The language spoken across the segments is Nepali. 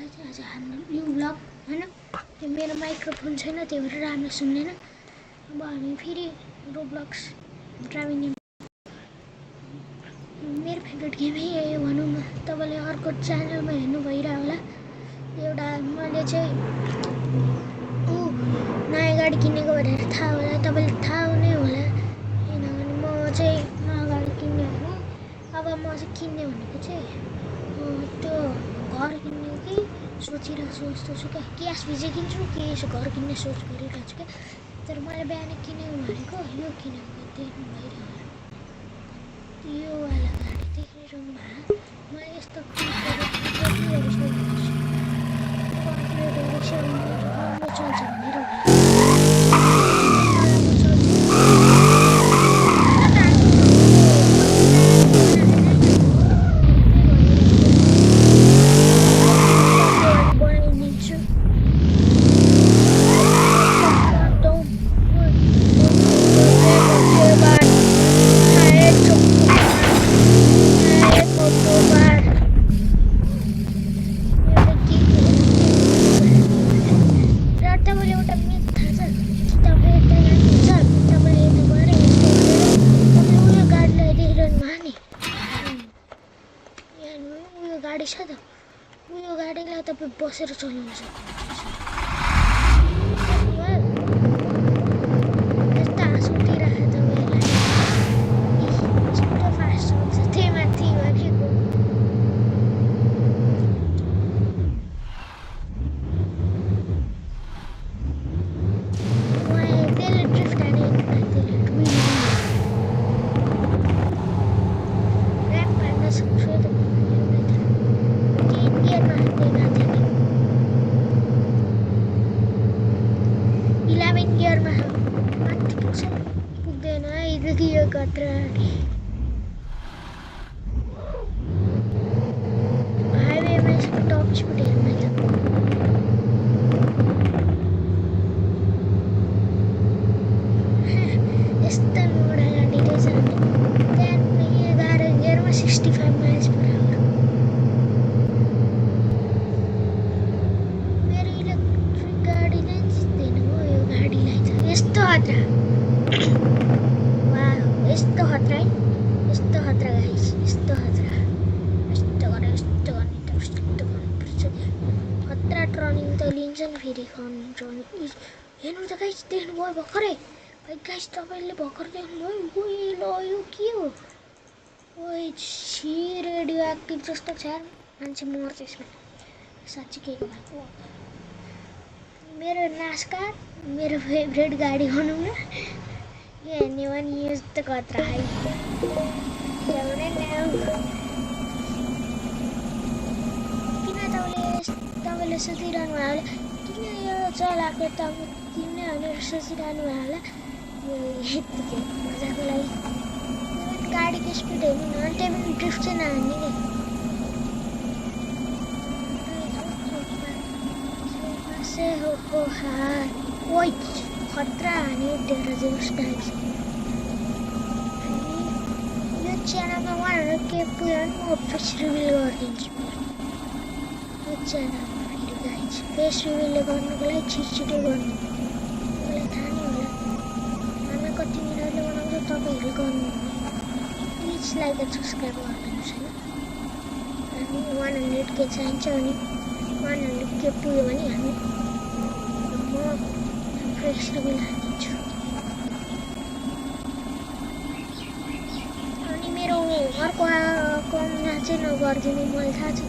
चाहिँ आज हाम्रो न्यू ब्लग हैन। त्यो मेरो माइक्रोफोन छैन त्यही भएर राम्रो सुन्दैन। अब हामी फेरि रोब्लक्स ड्राइभिङ गेम, मेरो फेभरेट गेमै यही भनौँ न। तपाईँले अर्को च्यानलमा हेर्नु भइरहेको होला। एउटा मैले चाहिँ नयाँ गाडी किनेको भनेर थाहा होला, तपाईँले थाहा हुनै होला। किनभने म चाहिँ नयाँ गाडी किन्ने होइन। अब म चाहिँ किन्ने भनेको चाहिँ त्यो घर किन्ने कि सोचिरहेको छु जस्तो छु क्या। क्यास भिजे किन्छु कि घर किन्ने सोच गरिरहेको छु क्या। तर मैले बिहान किनेको भनेको यो किनेको देख्नु भइरहेको होला। यो वाला गाडी देखिरहनु भयो। मैले यस्तो राम्रो चल्छ भनेर गाडी छ त, उयो गाडीलाई तपाईँ बसेर चलाउन सक्नुहुन्छ। यस्तो हाँस उठिरहेको तपाईँलाई, यस्तो फास्ट हुन्छ त्यही माथि भनेको। त्यसले ड्रिफ्ट हानेको त्यसले ऱ्याप हान्न सक्छु त। पुग्दैन यदि यो कत्रा हाइवेमा यसको टप स्पिड हेर्नु त यस्तो मोडा गाडी रहेछ। त्यहाँदेखि 11 गियरमा 65 माइल्स पर आवर। मेरो इलेक्ट्रिक गाडी नै जित्दैन हो यो गाडीलाई त। यस्तो खतरा, यस्तो खतरा है, यस्तो खतरा गाइस, यस्तो खतरा। यस्तो गर्ने त यस्तो गर्नुपर्छ। खतरा टर्निङ त लिन्छ नि फेरि टर्निङ। हेर्नु त गाइस, देख्नुभयो भर्खरै गाइस, तपाईँले भर्खर देख्नुभयो। ल यो के हो? ओइ छि रेडियो एक्टिभ जस्तो छ यार, मान्छे मर्छ यसमा साँच्चै के भएको। मेरो नास्कार मेरो फेभरेट गाडी भनौँ न। यो हेर्ने भने यस्तो खतरा है। किन तपाईँले सोचिरहनु भयो होला किन यो चलाएको त किन भनेर सोचिरहनु भयो होला। यो यतिकै मजाको लागि गाडीको स्पिड हेर्नु न। त्यही पनि ड्रिफ्ट चाहिँ नहान्ने क्या। हो हार ओइ खतरा हाने डेरा जस गाइस। यो च्यानलमा 100K पुग्यो भने म फेस रिभिल गरिदिन्छु। यो च्यानलमा फेरि गाइस फेस रिभिल गर्नुको लागि छिटो गर्नु। मलाई थाहा नै होला हामी कति मिनटले बनाउँछ, तपाईँहरू गर्नु। प्लिज लाइक एन्ड सब्सक्राइब गरिदिनुहोस् होइन। हामी 100K चाहिन्छ अनि 100K पुग्यो भने हामी म फेस रिभिल हालिदिन्छु। अनि मेरो अर्को अकाउन्टमा चाहिँ नगरिदिनु, मलाई थाहा छ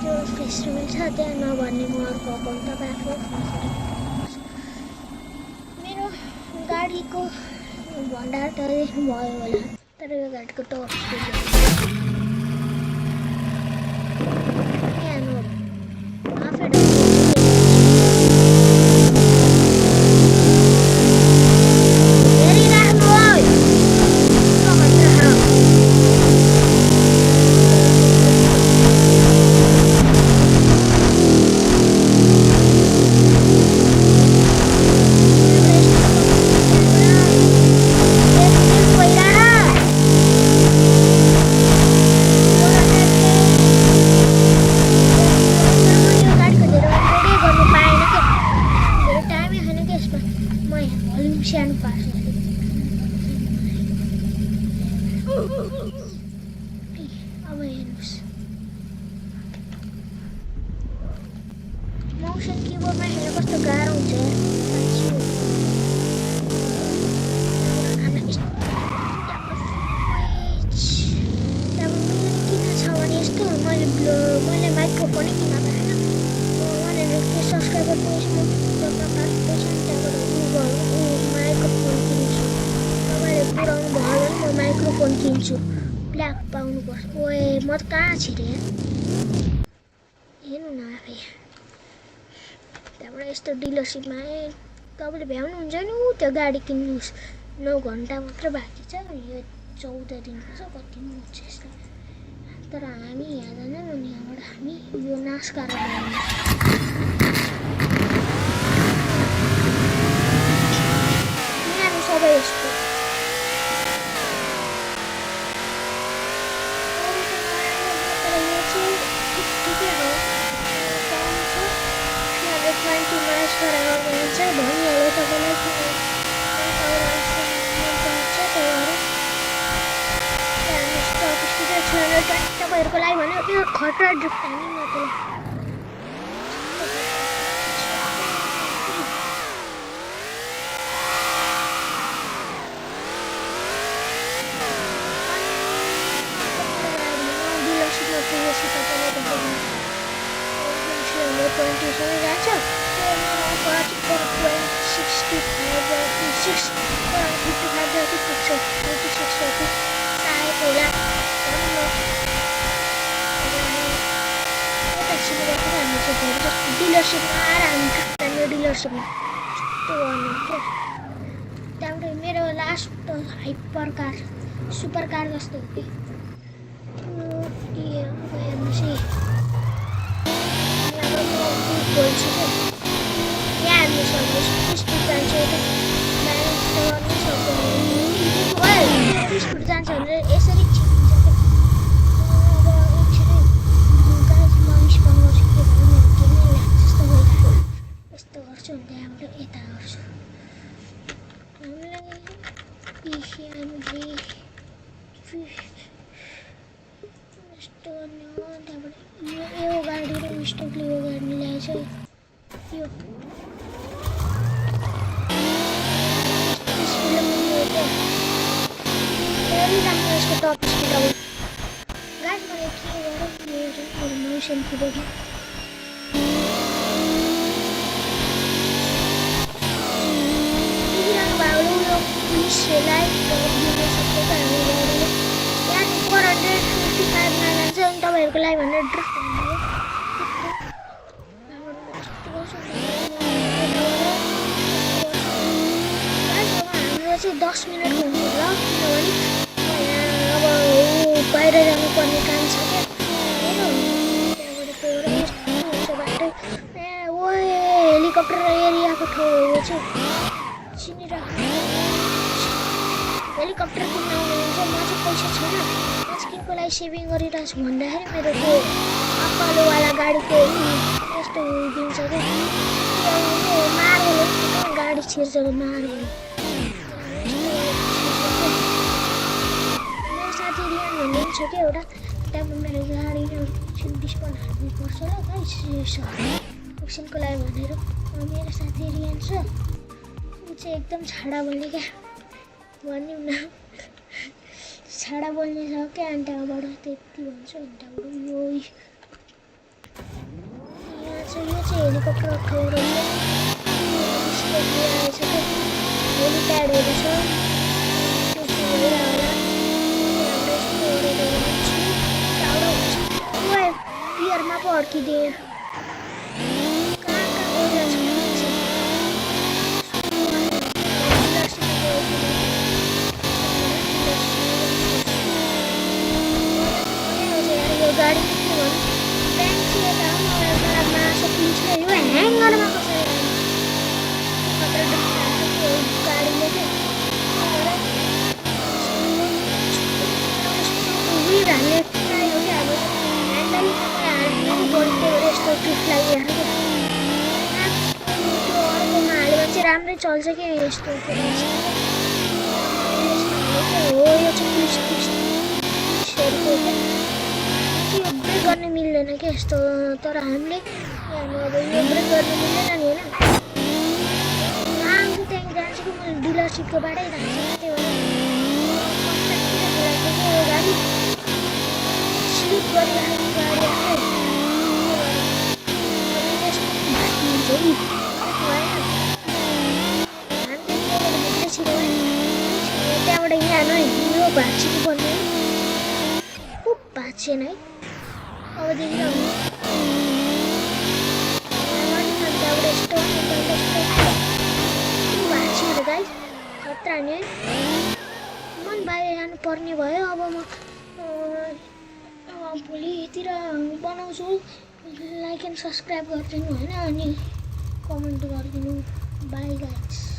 त्यो फेस रिभिल छ त्यहाँ नभर्ने। म अर्को अकाउन्ट तपाईँ आफू मेरो गाडीको भण्डार त देख्नुभयो होला। तर यो गाडीको टप स्पिड मोसन किबोर्डमा हेर्न कस्तो गाह्रो हुन्छ यार यस्तो मैले माइक्रोफोनै किन पाएन सब्सक्राइबर पुगेपछि माइक्रोफोन किन्छु तपाईँले पुऱ्याउनु भयो भने म माइक्रोफोन किन्छु ब्ल्याक पाउनुपर्छ ओए म त कहाँ छिरेँ हेर्नु न आफै त्यहाँबाट यस्तो डिलरसिपमा तपाईँले भ्याउनुहुन्छ नि त्यो गाडी किन्नुहोस् 9 घन्टा मात्र बाँकी छ यो 14 दिनको छ कति हुन्छ यसलाई तर हामी यहाँ जाँदैनौँ नि यहाँबाट हामी यो नास्कार यहाँ सबै यस्तो ठिकै हो पाउँछ 320 माइल्स पर आवर भनिन्छ भनिहाल्यो तपाईँलाई तपाईँहरूको लागि भन्यो यो खतरा ड्रिफ्ट हामी डिलरसिपमा पुगेपछि तपाईँलाई देखाउनु 320 जान्छ 55 जति पुग्छ 86 जति सायद होला डिलरसिपमा आएर हामी डिलरसिपमा यस्तो गर्नु क्या त्यहाँबाट मेरो last hyper car super car जस्तो हो कि हेर्नुहोस् यहाँ हेर्नुहोस् स्पिड जान्छ स्पिड जान्छ भनेर यसरी यस्तो गर्छु अनि त्यहाँबाट यता गर्छु हामीलाई यस्तो गर्ने हो त्यहाँबाट यो गाडी र मिस्टेकले यो गाडी ल्याएछ यो राम्रो यसको टप स्पिड अब गाइस मैले के गरेँ मोसन किबोर्ड पुलिसलाई दिनु सक्छ त हामी गाडीले यहाँ 455 मा जान्छ अनि तपाईँहरूको लागि भनेर ड्रिफ्ट भन्नुभयो हाम्रो चाहिँ 10 मिनटको हुन्छ ल किनभने अब बाहिर जानुपर्ने काम छ क्या त्यहाँबाट ओ हेलिकप्टर एरियाको ठाउँ हो चाहिँ चिनिराख्नु हेलिकप्टर किन्न आउनुहुन्छ म चाहिँ पैसा छैन म चाहिँ केको लागि सेभिङ गरिरहेको छु भन्दाखेरि मेरो त्यो अप्पालोवाला गाडीको यस्तो दिन्छ क्या मार्गले गाडी छिर्छ मार्गले मेरो साथी रियान भन्ने पनि छ क्या एउटा त्यहाँबाट मेरो गाडी 20 हाल्नुपर्छ ल गाइस एकछिनको लागि भनेर मेरो साथी रियान छ ऊ चाहिँ एकदम छाडा बोल्ने क्या भन्यौँ न छाडा बोल्ने छ क्या अनि त्यहाँबाट त्यति भन्छ अनि त्यहाँबाट यो चाहिँ हेलिकप्टर ठाउँ रहेछ क्या हेलिप्याडहरू छ त्यस्तो भइरह होला पियरमा पो अड्किदिएँ कहाँ गइरहेको गाडी के भन्नु ब्याङ्क मासु पुलिसले यो ह्याङ्गरमा कसरी खतरा त्यो गाडीले उयो हाल्ने आयो क्या अब ह्यान्डल हाल्ने बढ्दै यस्तो ट्रिप लागिरहेको त्यो अर्कोमा हाल्यो भने चाहिँ राम्रै चल्छ क्या यस्तो हो यो चाहिँ पुलिसहरूको गर्ने मिल्दैन क्या यस्तो तर हामीले यहाँ अब यो ब्रेक गर्नु मिल्दैन नि होइन आउँछु त्यहाँदेखि जान्छु कि मैले डिलरसिपको बाटै जान्छु त्यही भएर यो गाडी स्लिप गरिरहेको गाडी त्यहाँबाट यहाँ नै यो भाँचिनु पर्ने खुब भाँचिएन है अबदेखि त्यहाँबाट यस्तो भाँचिएर गाई खतरा नि है मन बाहिर जानु पर्ने भयो अब म भोलितिर बनाउँछु लाइक एन्ड सब्सक्राइब गरिदिनु होइन अनि कमेन्ट गरिदिनु बाई गाइस